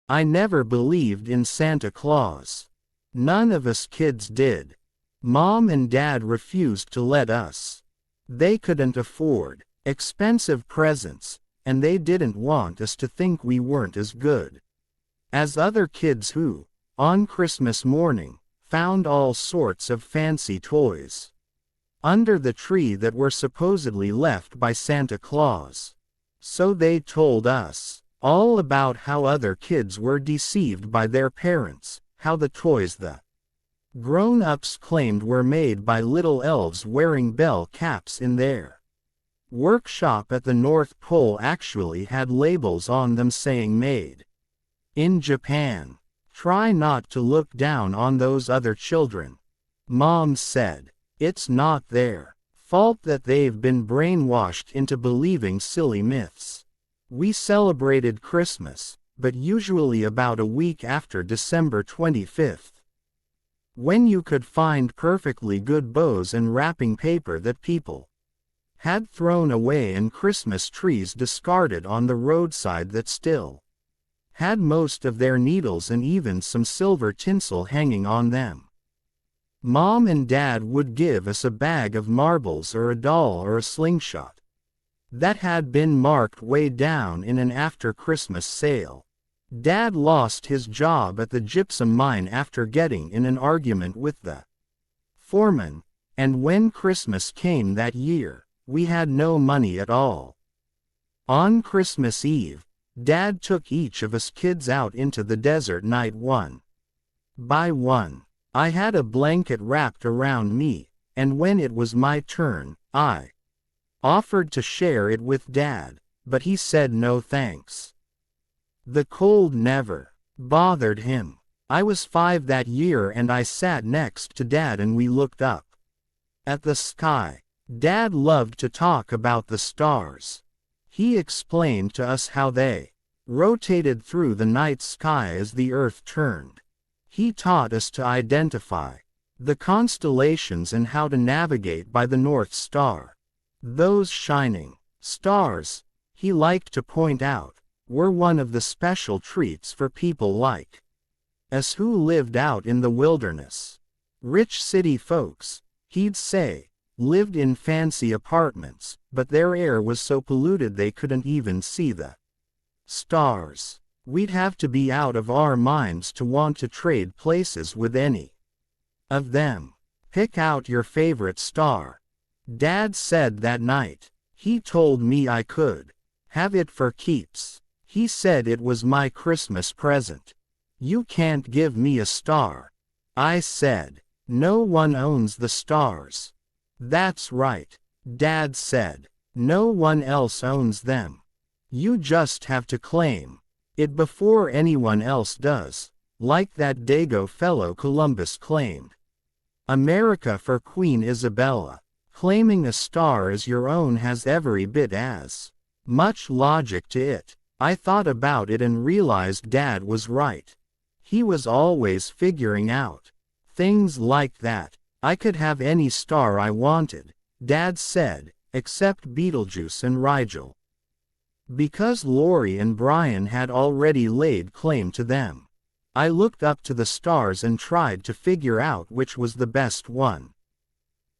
I never believed in Santa Claus. None of us kids did. Mom and Dad refused to let us. They couldn't afford expensive presents, and they didn't want us to think we weren't as good as other kids who, on Christmas morning, found all sorts of fancy toys under the tree that were supposedly left by Santa Claus. So they told us all about how other kids were deceived by their parents, how the toys the grown-ups claimed were made by little elves wearing bell caps in their workshop at the North Pole actually had labels on them saying made in Japan. Try not to look down on those other children. Mom said, it's not their fault that they've been brainwashed into believing silly myths. We celebrated Christmas, but usually about a week after December 25th. When you could find perfectly good bows and wrapping paper that people had thrown away and Christmas trees discarded on the roadside that still had most of their needles and even some silver tinsel hanging on them. Mom and Dad would give us a bag of marbles or a doll or a slingshot that had been marked way down in an after-Christmas sale. Dad lost his job at the gypsum mine after getting in an argument with the foreman, and when Christmas came that year, we had no money at all. On Christmas Eve, Dad took each of us kids out into the desert night one by one. I had a blanket wrapped around me, and when it was my turn, I offered to share it with Dad, but he said no thanks. The cold never bothered him. I was 5 that year and I sat next to Dad and we looked up at the sky. Dad loved to talk about the stars. He explained to us how they rotated through the night sky as the Earth turned. He taught us to identify the constellations and how to navigate by the North Star. Those shining stars, he liked to point out, were one of the special treats for people like us who lived out in the wilderness. Rich city folks, he'd say, lived in fancy apartments, but their air was so polluted they couldn't even see the stars. We'd have to be out of our minds to want to trade places with any of them. Pick out your favorite star, Dad said that night. He told me I could have it for keeps. He said it was my Christmas present. You can't give me a star. I said, no one owns the stars. That's right, Dad said. No one else owns them. You just have to claim it before anyone else does, like that Dago fellow Columbus claimed America for Queen Isabella. Claiming a star as your own has every bit as much logic to it. I thought about it and realized Dad was right. He was always figuring out things like that. I could have any star I wanted, Dad said, except Betelgeuse and Rigel, because Lori and Brian had already laid claim to them. I looked up to the stars and tried to figure out which was the best one.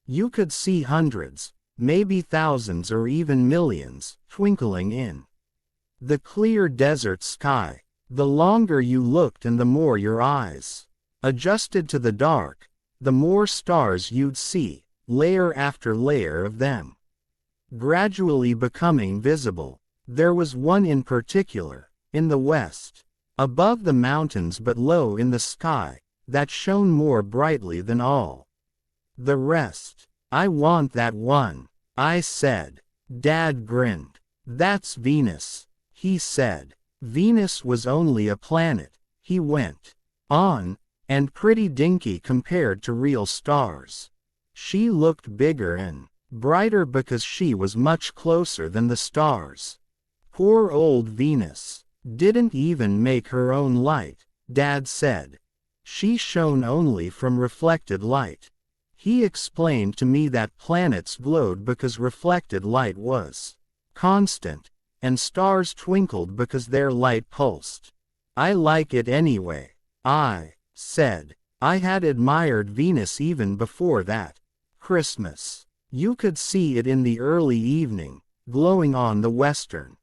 You could see hundreds, maybe thousands or even millions, twinkling in the clear desert sky. The longer you looked and the more your eyes adjusted to the dark, the more stars you'd see, layer after layer of them, gradually becoming visible. There was one in particular, in the west, above the mountains but low in the sky, that shone more brightly than all the rest. I want that one, I said. Dad grinned. That's Venus, he said. Venus was only a planet, he went on, and pretty dinky compared to real stars. She looked bigger and brighter because she was much closer than the stars. Poor old Venus didn't even make her own light, Dad said. She shone only from reflected light. He explained to me that planets glowed because reflected light was constant, and stars twinkled because their light pulsed. I like it anyway. I said. I had admired Venus even before that. Christmas. You could see it in the early evening, glowing on the western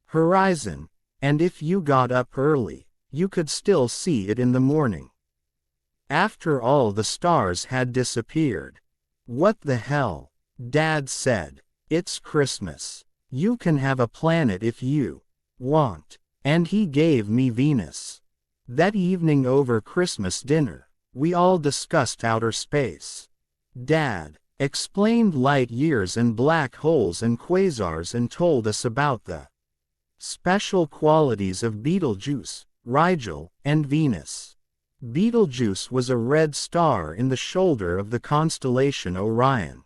horizon, and if you got up early, you could still see it in the morning. After all the stars had disappeared. What the hell? Dad said. It's Christmas. You can have a planet if you want. And he gave me Venus. That evening over Christmas dinner, we all discussed outer space. Dad explained light years and black holes and quasars and told us about the special qualities of Betelgeuse, Rigel, and Venus. Betelgeuse was a red star in the shoulder of the constellation Orion.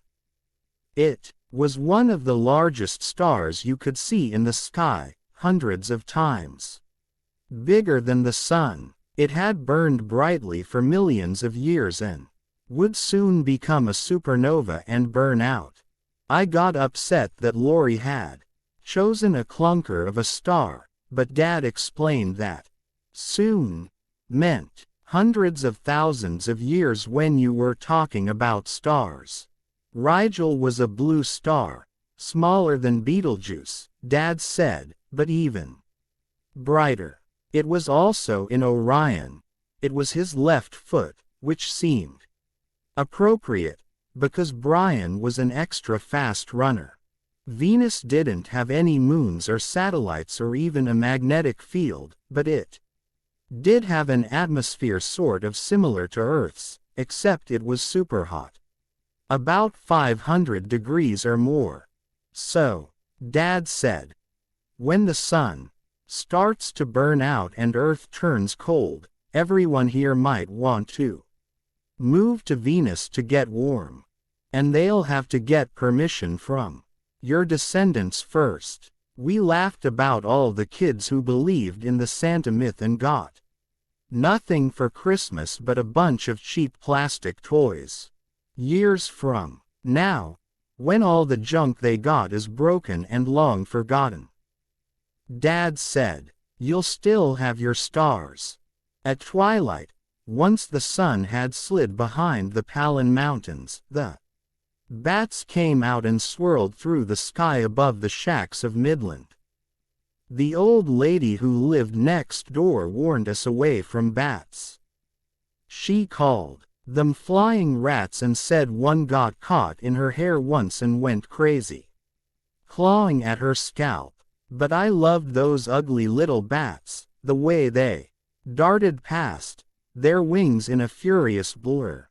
It was one of the largest stars you could see in the sky, hundreds of times bigger than the sun. It had burned brightly for millions of years and would soon become a supernova and burn out. I got upset that Lori had chosen a clunker of a star, but Dad explained that soon meant hundreds of thousands of years when you were talking about stars. Rigel was a blue star, smaller than Betelgeuse, Dad said, but even brighter. It was also in Orion. It was his left foot, which seemed appropriate, because Brian was an extra fast runner. Venus didn't have any moons or satellites or even a magnetic field, but it did have an atmosphere sort of similar to Earth's, except it was super hot. About 500 degrees or more. So, Dad said, when the sun starts to burn out and Earth turns cold, everyone here might want to move to Venus to get warm. And they'll have to get permission from your descendants first. We laughed about all the kids who believed in the Santa myth and got nothing for Christmas but a bunch of cheap plastic toys. Years from now, when all the junk they got is broken and long forgotten, Dad said, you'll still have your stars. At twilight, once the sun had slid behind the Palin Mountains, the bats came out and swirled through the sky above the shacks of Midland. The old lady who lived next door warned us away from bats. She called them flying rats and said one got caught in her hair once and went crazy, clawing at her scalp. But I loved those ugly little bats, the way they darted past, their wings in a furious blur.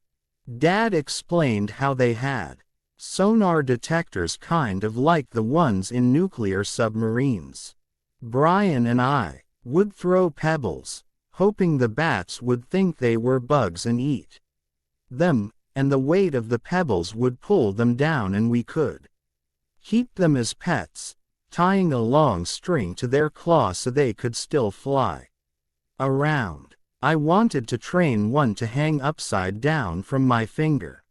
Dad explained how they had sonar detectors kind of like the ones in nuclear submarines. Brian and I would throw pebbles, hoping the bats would think they were bugs and eat them, and the weight of the pebbles would pull them down and we could keep them as pets, tying a long string to their claw so they could still fly around. I wanted to train one to hang upside down from my finger.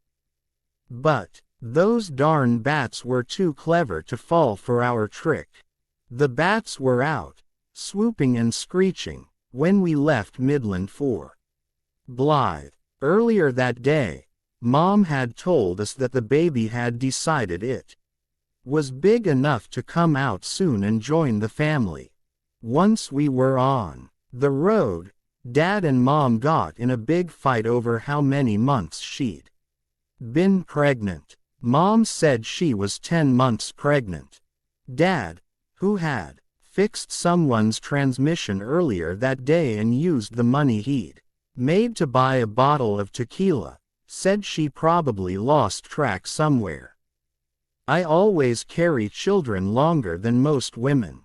But those darn bats were too clever to fall for our trick. The bats were out, swooping and screeching, when we left Midland for Blythe. Earlier that day, Mom had told us that the baby had decided it was big enough to come out soon and join the family. Once we were on the road, Dad and Mom got in a big fight over how many months she'd been pregnant. Mom said she was 10 months pregnant. Dad, who had fixed someone's transmission earlier that day and used the money he'd made to buy a bottle of tequila, said she probably lost track somewhere. I always carry children longer than most women.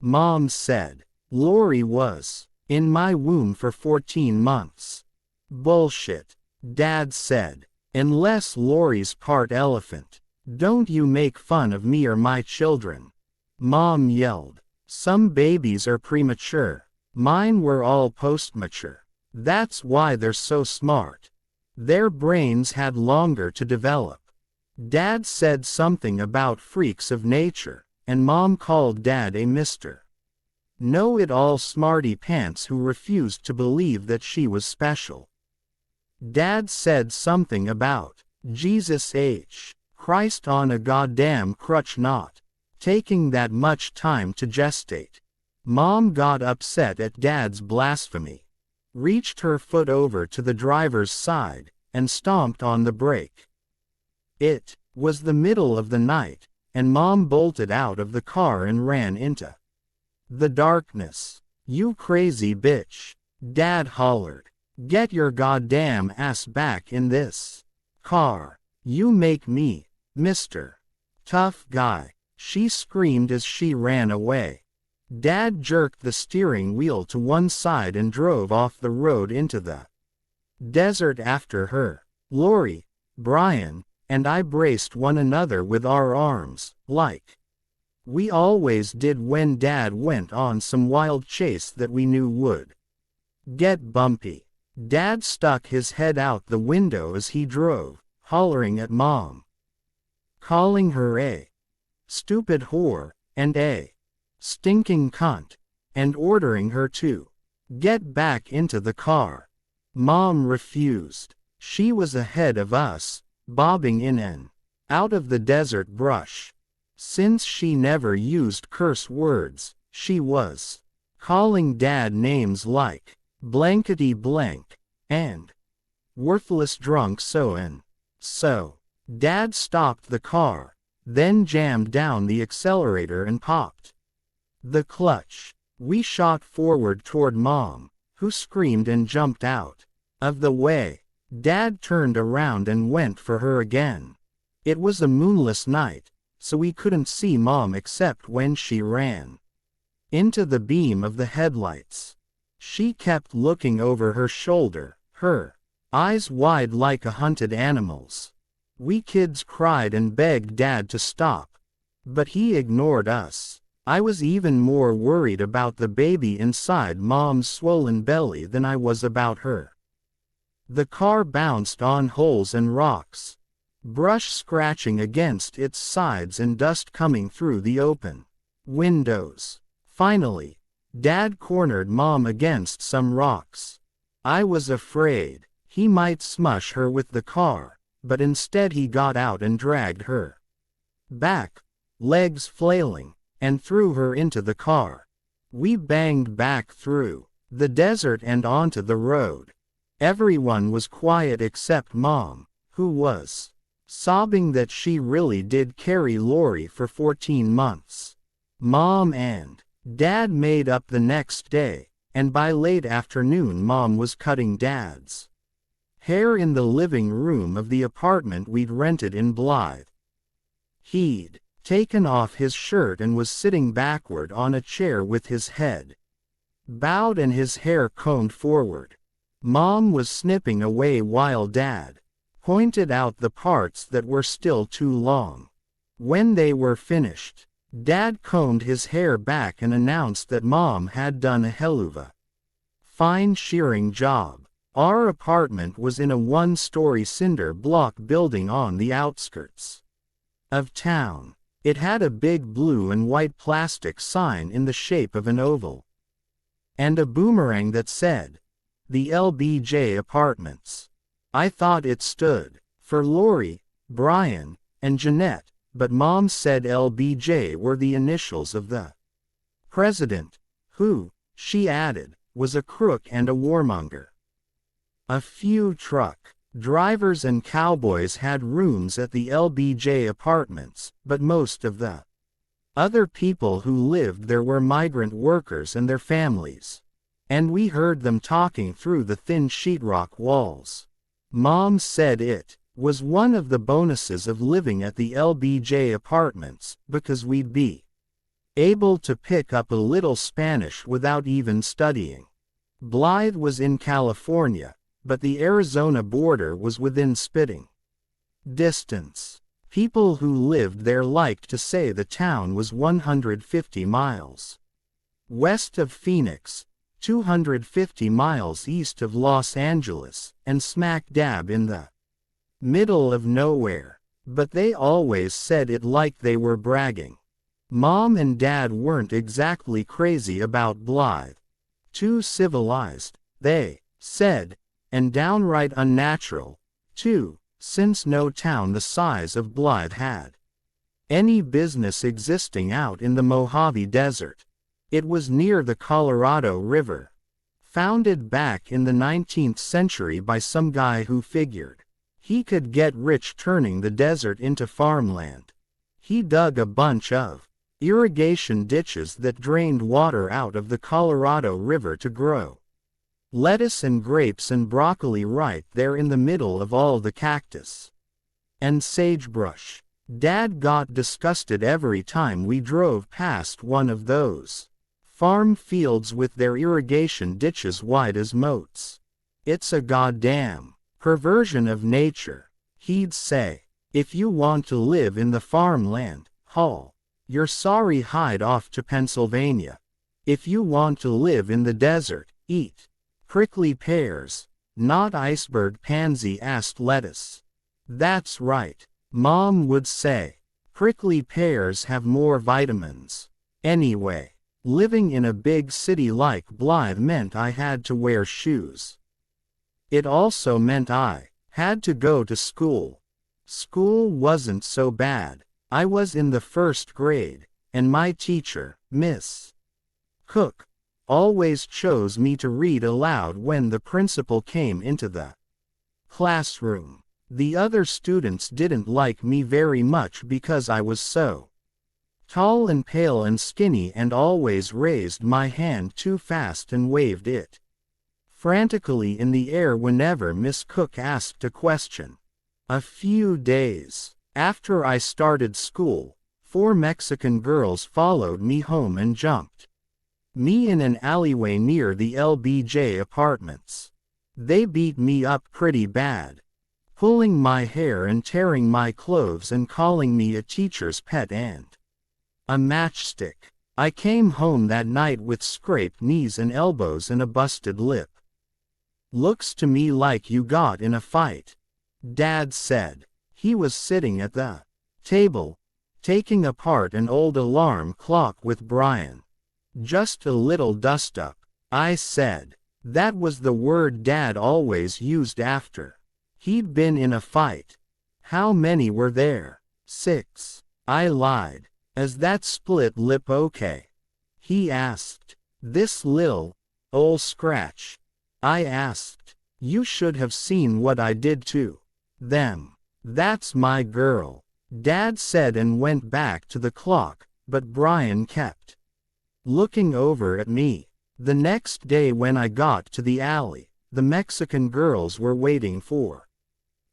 Mom said. Lori was in my womb for 14 months. Bullshit, Dad said. Unless Lori's part elephant. Don't you make fun of me or my children. Mom yelled. Some babies are premature. Mine were all post-mature. That's why they're so smart. Their brains had longer to develop. Dad said something about freaks of nature, and Mom called Dad a Mr. know-it-all smarty pants who refused to believe that she was special. Dad said something about Jesus H. Christ on a goddamn crutch not taking that much time to gestate. Mom got upset at Dad's blasphemy, reached her foot over to the driver's side, and stomped on the brake. It was the middle of the night, and Mom bolted out of the car and ran into the darkness. "You crazy bitch," Dad hollered. "Get your goddamn ass back in this car. You make me, Mr. Tough Guy," she screamed as she ran away. Dad jerked the steering wheel to one side and drove off the road into the desert after her. Lori, Brian, and I braced one another with our arms, like we always did when Dad went on some wild chase that we knew would get bumpy. Dad stuck his head out the window as he drove, hollering at Mom, calling her a stupid whore, and a stinking cunt, and ordering her to get back into the car. Mom refused. She was ahead of us, bobbing in and out of the desert brush. Since she never used curse words, she was calling Dad names like blankety blank and worthless drunk so and so. Dad stopped the car, then jammed down the accelerator and popped the clutch. We shot forward toward Mom, who screamed and jumped out of the way. Dad turned around and went for her again. It was a moonless night, so we couldn't see Mom except when she ran into the beam of the headlights. She kept looking over her shoulder, her eyes wide like a hunted animal's. We kids cried and begged Dad to stop, but he ignored us. I was even more worried about the baby inside Mom's swollen belly than I was about her. The car bounced on holes and rocks, brush scratching against its sides and dust coming through the open windows. Finally, Dad cornered Mom against some rocks. I was afraid he might smush her with the car, but instead he got out and dragged her back, legs flailing, and threw her into the car. We banged back through the desert and onto the road. Everyone was quiet except Mom, who was sobbing that she really did carry Lori for 14 months. Mom and Dad made up the next day, and by late afternoon Mom was cutting Dad's hair in the living room of the apartment we'd rented in Blythe. He'd taken off his shirt and was sitting backward on a chair with his head bowed and his hair combed forward. Mom was snipping away while Dad pointed out the parts that were still too long. When they were finished, Dad combed his hair back and announced that Mom had done a hell of a fine shearing job. Our apartment was in a one-story cinder block building on the outskirts of town. It had a big blue and white plastic sign in the shape of an oval, and a boomerang that said, "The LBJ Apartments." I thought it stood for Lori, Brian, and Jeanette, but Mom said LBJ were the initials of the president, who, she added, was a crook and a warmonger. A few truck drivers and cowboys had rooms at the LBJ Apartments, but most of the other people who lived there were migrant workers and their families, and we heard them talking through the thin sheetrock walls. Mom said it was one of the bonuses of living at the LBJ Apartments, because we'd be able to pick up a little Spanish without even studying. Blythe was in California, but the Arizona border was within spitting distance. People who lived there liked to say the town was 150 miles west of Phoenix, 250 miles east of Los Angeles, and smack dab in the middle of nowhere. But they always said it like they were bragging. Mom and Dad weren't exactly crazy about Blythe. Too civilized, they said, and downright unnatural, too, since no town the size of Blythe had any business existing out in the Mojave Desert. It was near the Colorado River. Founded back in the 19th century by some guy who figured he could get rich turning the desert into farmland. He dug a bunch of irrigation ditches that drained water out of the Colorado River to grow lettuce and grapes and broccoli right there in the middle of all the cactus and sagebrush. Dad got disgusted every time we drove past one of those farm fields with their irrigation ditches wide as moats. It's a goddamn perversion of nature, he'd say. If you want to live in the farmland, haul your sorry hide off to Pennsylvania. If you want to live in the desert, eat prickly pears, not iceberg pansy-assed lettuce. That's right, Mom would say. Prickly pears have more vitamins. Anyway, living in a big city like Blythe meant I had to wear shoes. It also meant I had to go to school. School wasn't so bad. I was in the first grade, and my teacher, Miss Cook, always chose me to read aloud when the principal came into the classroom. The other students didn't like me very much because I was so tall and pale and skinny and always raised my hand too fast and waved it frantically in the air whenever Miss Cook asked a question. A few days after I started school, 4 Mexican girls followed me home and jumped me in an alleyway near the LBJ apartments. They beat me up pretty bad, pulling my hair and tearing my clothes and calling me a teacher's pet and a matchstick. I came home that night with scraped knees and elbows and a busted lip. Looks to me like you got in a fight, Dad said. He was sitting at the table, taking apart an old alarm clock with Brian. Just a little dust-up, I said. That was the word Dad always used after he'd been in a fight. How many were there? 6. I lied. Is that split lip okay? He asked. This lil' ol' scratch. I asked. You should have seen what I did to them. That's my girl, Dad said and went back to the clock, but Brian kept looking over at me. The next day when I got to the alley, the Mexican girls were waiting for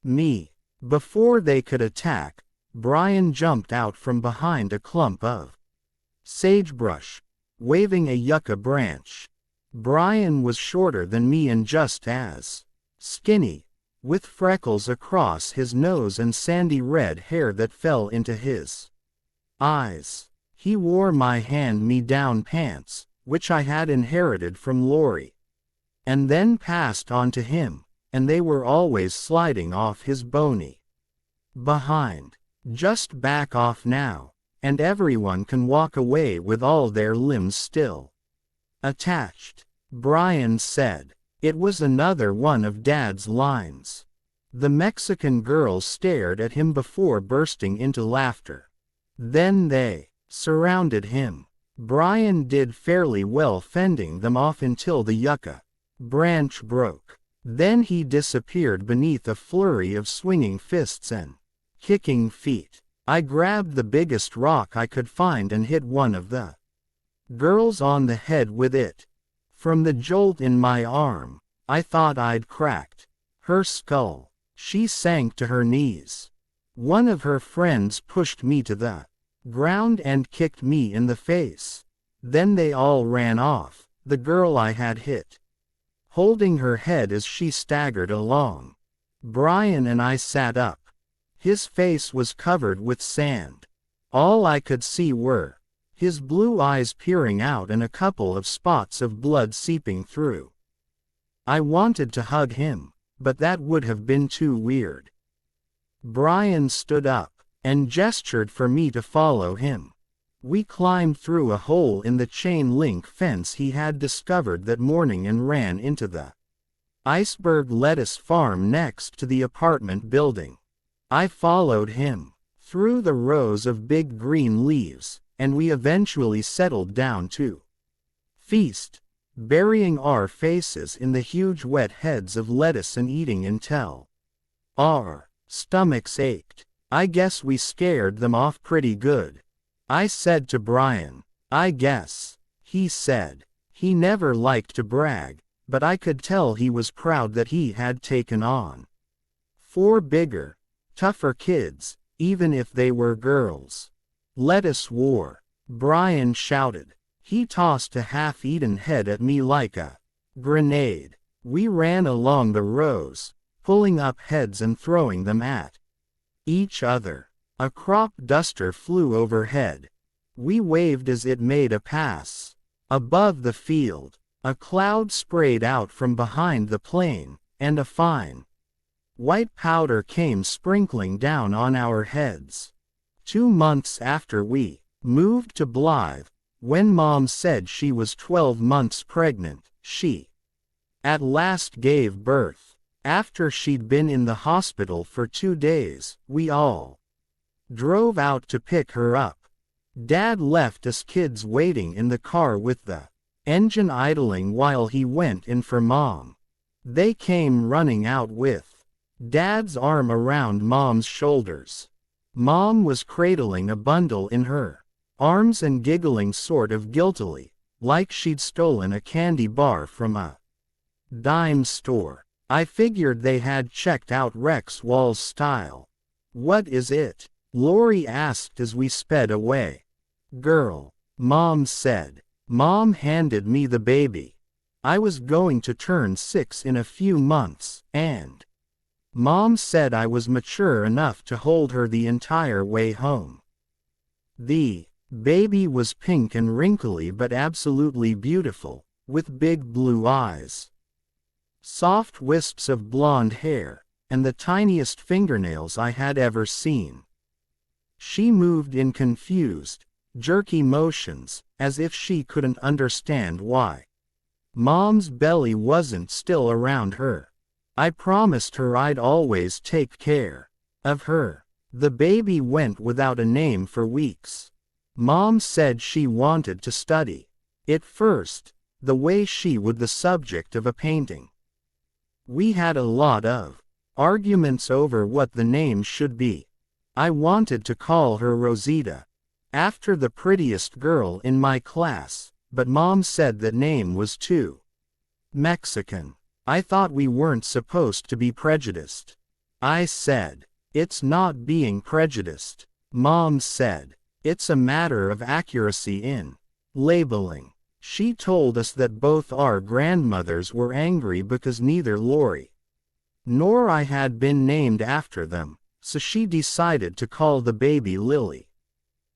me. Before they could attack, Brian jumped out from behind a clump of sagebrush, waving a yucca branch. Brian was shorter than me and just as skinny, with freckles across his nose and sandy red hair that fell into his eyes. He wore my hand-me-down pants, which I had inherited from Lori, and then passed on to him, and they were always sliding off his bony behind. Just back off now, and everyone can walk away with all their limbs still attached, Brian said. It was another one of Dad's lines. The Mexican girls stared at him before bursting into laughter. Then they surrounded him. Brian did fairly well fending them off until the yucca branch broke. Then he disappeared beneath a flurry of swinging fists and kicking feet. I grabbed the biggest rock I could find and hit one of the girls on the head with it. From the jolt in my arm, I thought I'd cracked her skull. She sank to her knees. One of her friends pushed me to the ground and kicked me in the face. Then they all ran off, the girl I had hit holding her head as she staggered along. Brian and I sat up. His face was covered with sand. All I could see were his blue eyes peering out and a couple of spots of blood seeping through. I wanted to hug him, but that would have been too weird. Brian stood up and gestured for me to follow him. We climbed through a hole in the chain-link fence he had discovered that morning and ran into the iceberg lettuce farm next to the apartment building. I followed him through the rows of big green leaves, and we eventually settled down to feast, burying our faces in the huge wet heads of lettuce and eating until our stomachs ached. I guess we scared them off pretty good, I said to Brian. I guess, he said. He never liked to brag, but I could tell he was proud that he had taken on 4 bigger, tougher kids, even if they were girls. Lettuce war, Brian shouted. He tossed a half-eaten head at me like a grenade. We ran along the rows, pulling up heads and throwing them at each other. A crop duster flew overhead. We waved as it made a pass. Above the field, a cloud sprayed out from behind the plane, and a fine white powder came sprinkling down on our heads. 2 months after we moved to Blythe, when Mom said she was 12 months pregnant, she at last gave birth. After she'd been in the hospital for 2 days, we all drove out to pick her up. Dad left us kids waiting in the car with the engine idling while he went in for Mom. They came running out with Dad's arm around Mom's shoulders. Mom was cradling a bundle in her arms and giggling sort of guiltily, like she'd stolen a candy bar from a dime store. I figured they had checked out Rex Wall's style. What is it? Lori asked as we sped away. Girl, Mom said. Mom handed me the baby. I was going to turn 6 in a few months, and Mom said I was mature enough to hold her the entire way home. The baby was pink and wrinkly but absolutely beautiful, with big blue eyes, soft wisps of blonde hair, and the tiniest fingernails I had ever seen. She moved in confused, jerky motions, as if she couldn't understand why Mom's belly wasn't still around her. I promised her I'd always take care of her. The baby went without a name for weeks. Mom said she wanted to study it first, the way she would the subject of a painting. We had a lot of arguments over what the name should be. I wanted to call her Rosita, after the prettiest girl in my class, but Mom said that name was too Mexican. I thought we weren't supposed to be prejudiced. I said, it's not being prejudiced. Mom said, it's a matter of accuracy in labeling. She told us that both our grandmothers were angry because neither Lori nor I had been named after them, so she decided to call the baby Lily.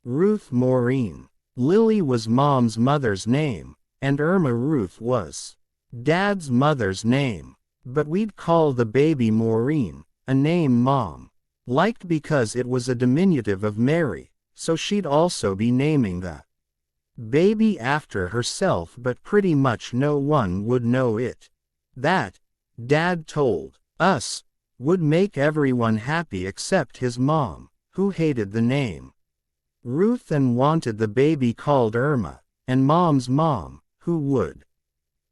Ruth Maureen. Lily was Mom's mother's name, and Irma Ruth was Dad's mother's name, but we'd call the baby Maureen, a name Mom liked because it was a diminutive of Mary, so she'd also be naming the baby after herself, but pretty much no one would know it. That, Dad told us, would make everyone happy except his mom, who hated the name Ruth and wanted the baby called Irma, and Mom's mom, who would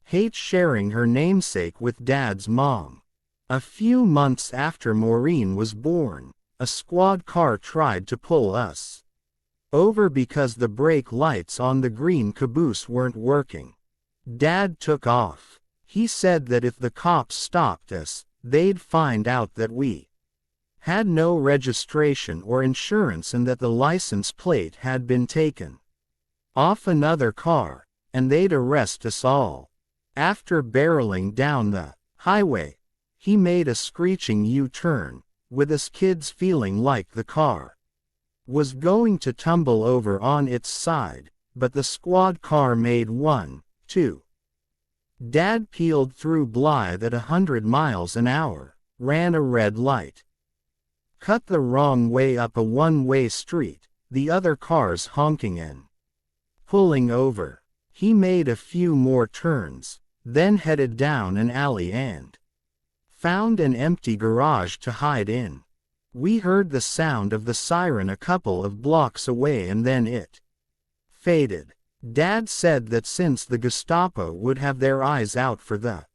hate sharing her namesake with Dad's mom. A few months after Maureen was born, a squad car tried to pull us over because the brake lights on the green caboose weren't working. Dad took off. He said that if the cops stopped us, they'd find out that we had no registration or insurance and that the license plate had been taken off another car, and they'd arrest us all. After barreling down the highway, he made a screeching U-turn, with us kids feeling like the car was going to tumble over on its side, but the squad car made 1, 2. Dad peeled through Blythe at 100 miles an hour, ran a red light, cut the wrong way up a one-way street, the other cars honking and pulling over. He made a few more turns, then headed down an alley and found an empty garage to hide in. We heard the sound of the siren a couple of blocks away and then it faded. Dad said that since the Gestapo would have their eyes out for the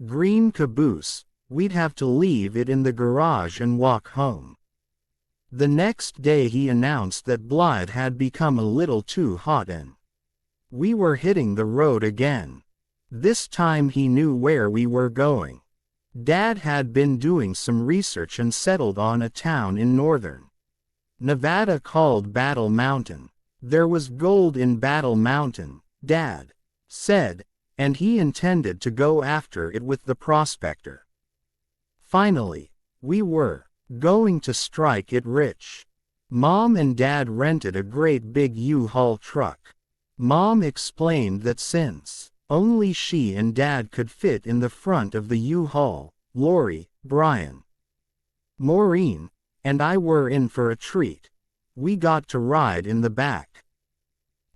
green caboose, we'd have to leave it in the garage and walk home. The next day he announced that Blythe had become a little too hot and we were hitting the road again. This time he knew where we were going. Dad had been doing some research and settled on a town in northern Nevada called Battle Mountain. There was gold in Battle Mountain, Dad said, and he intended to go after it with the prospector. Finally, we were going to strike it rich. Mom and Dad rented a great big U-Haul truck. Mom explained that since only she and Dad could fit in the front of the U-Haul, Lori, Brian, Maureen, and I were in for a treat. We got to ride in the back.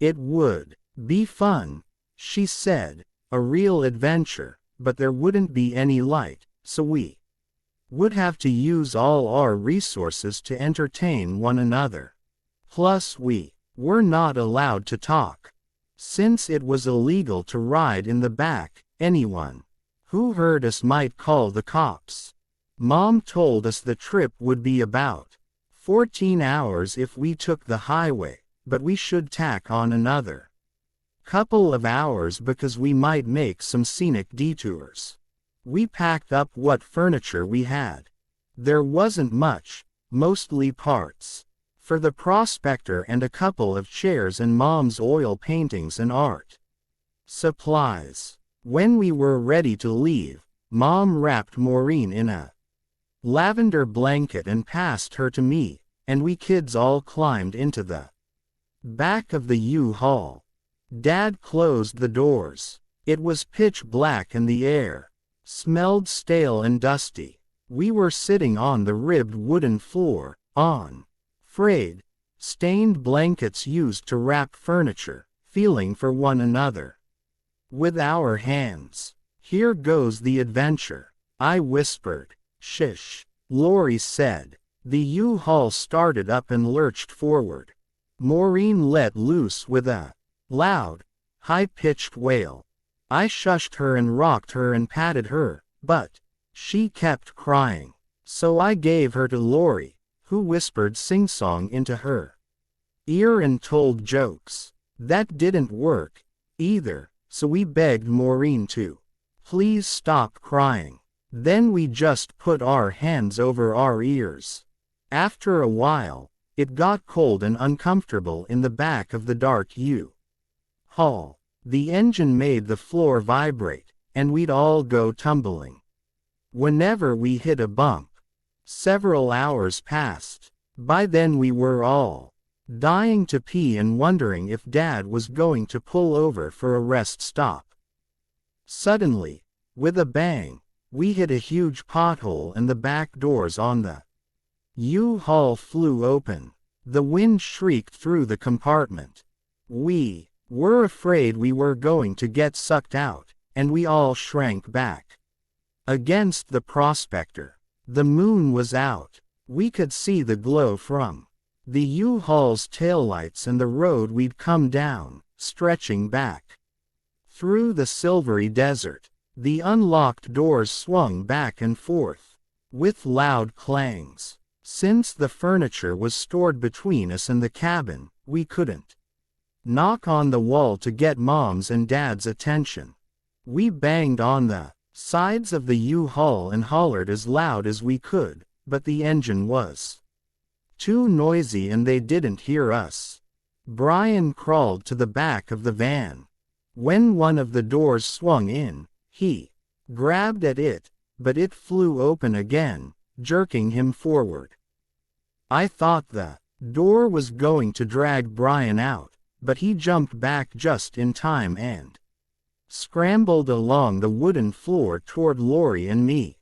It would be fun, she said, a real adventure, but there wouldn't be any light, so we would have to use all our resources to entertain one another. Plus we were not allowed to talk. Since it was illegal to ride in the back, anyone who heard us might call the cops. Mom told us the trip would be about 14 hours if we took the highway, but we should tack on another couple of hours because we might make some scenic detours. We packed up what furniture we had. There wasn't much, mostly parts for the prospector and a couple of chairs and Mom's oil paintings and art supplies. When we were ready to leave, Mom wrapped Maureen in a lavender blanket and passed her to me, and we kids all climbed into the back of the U-Haul. Dad closed the doors. It was pitch black and the air smelled stale and dusty. We were sitting on the ribbed wooden floor, on frayed, stained blankets used to wrap furniture, feeling for one another with our hands. Here goes the adventure, I whispered. Shish, Lori said. The U-Haul started up and lurched forward. Maureen let loose with a loud, high-pitched wail. I shushed her and rocked her and patted her, but she kept crying. So I gave her to Lori, who whispered sing-song into her ear and told jokes. That didn't work either, so we begged Maureen to please stop crying. Then we just put our hands over our ears. After a while, it got cold and uncomfortable in the back of the dark U-Haul. The engine made the floor vibrate, and we'd all go tumbling whenever we hit a bump. Several hours passed. By then we were all dying to pee and wondering if Dad was going to pull over for a rest stop. Suddenly, with a bang, we hit a huge pothole and the back doors on the U-Haul flew open. The wind shrieked through the compartment. We were afraid we were going to get sucked out, and we all shrank back against the prospector. The moon was out. We could see the glow from the U-Haul's taillights and the road we'd come down, stretching back through the silvery desert. The unlocked doors swung back and forth with loud clangs. Since the furniture was stored between us and the cabin, we couldn't knock on the wall to get Mom's and Dad's attention. We banged on the sides of the U-Haul and hollered as loud as we could, but the engine was too noisy and they didn't hear us. Brian crawled to the back of the van. When one of the doors swung in, he grabbed at it, but it flew open again, jerking him forward. I thought the door was going to drag Brian out, but he jumped back just in time and scrambled along the wooden floor toward Lori and me.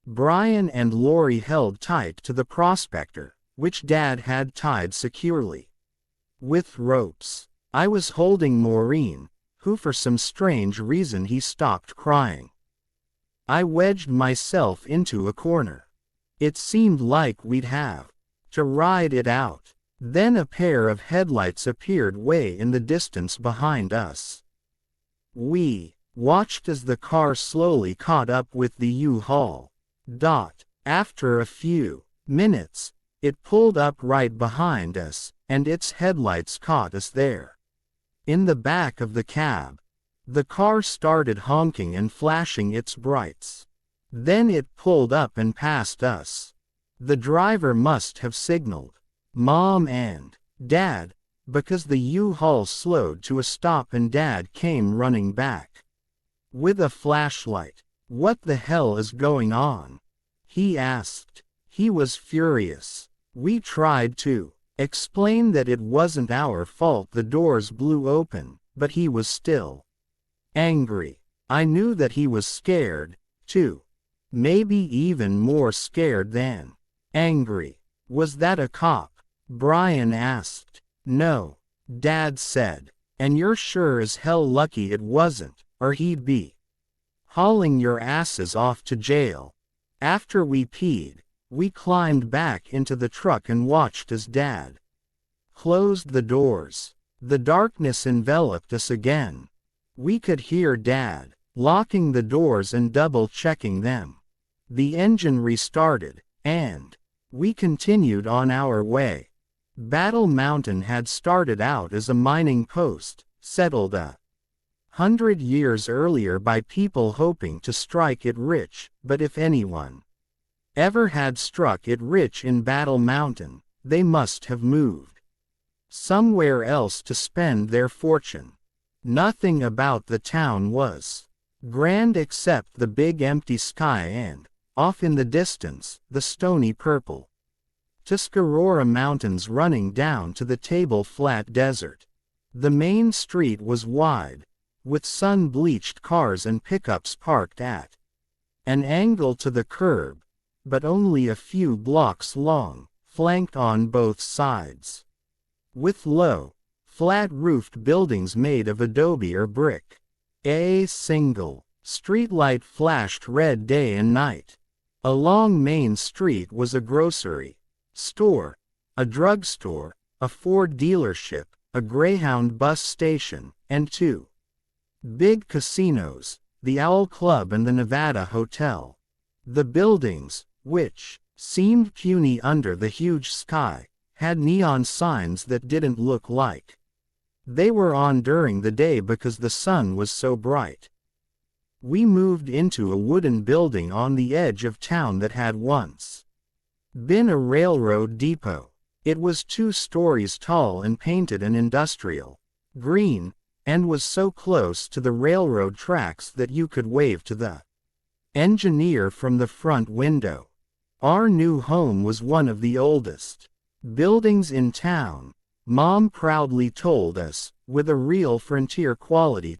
Brian and Lori held tight to the prospector, which Dad had tied securely. With ropes. I was holding Maureen, who for some strange reason he stopped crying. I wedged myself into a corner. It seemed like we'd have to ride it out. Then a pair of headlights appeared way in the distance behind us. We watched as the car slowly caught up with the U-Haul. After a few minutes, it pulled up right behind us, and its headlights caught us there. In the back of the cab, the car started honking and flashing its brights. Then it pulled up and passed us. The driver must have signaled Mom and Dad, because the U-Haul slowed to a stop and Dad came running back with a flashlight. "What the hell is going on?" he asked. He was furious. We tried to explain that it wasn't our fault the doors blew open, but he was still angry. I knew that he was scared, too. Maybe even more scared than angry. "Was that a cop?" Brian asked. "No," Dad said. "And you're sure as hell lucky it wasn't, or he'd be hauling your asses off to jail." After we peed, we climbed back into the truck and watched as Dad closed the doors. The darkness enveloped us again. We could hear Dad locking the doors and double-checking them. The engine restarted, and we continued on our way. Battle Mountain had started out as a mining post, settled 100 years earlier by people hoping to strike it rich, but if anyone ever had struck it rich in Battle Mountain, they must have moved somewhere else to spend their fortune. Nothing about the town was grand except the big empty sky and, off in the distance, the stony purple Tuscarora Mountains running down to the Table Flat Desert. The main street was wide, with sun-bleached cars and pickups parked at an angle to the curb, but only a few blocks long, flanked on both sides with low, flat-roofed buildings made of adobe or brick. A single streetlight flashed red day and night. Along Main Street was a grocery store, a drugstore, a Ford dealership, a Greyhound bus station, and two big casinos, the Owl Club and the Nevada Hotel. The buildings, which seemed puny under the huge sky, had neon signs that didn't look like they were on during the day because the sun was so bright. We moved into a wooden building on the edge of town that had once been a railroad depot. It was 2 stories tall and painted an industrial green, and was so close to the railroad tracks that you could wave to the engineer from the front window. Our new home was one of the oldest buildings in town, Mom proudly told us, with a real frontier quality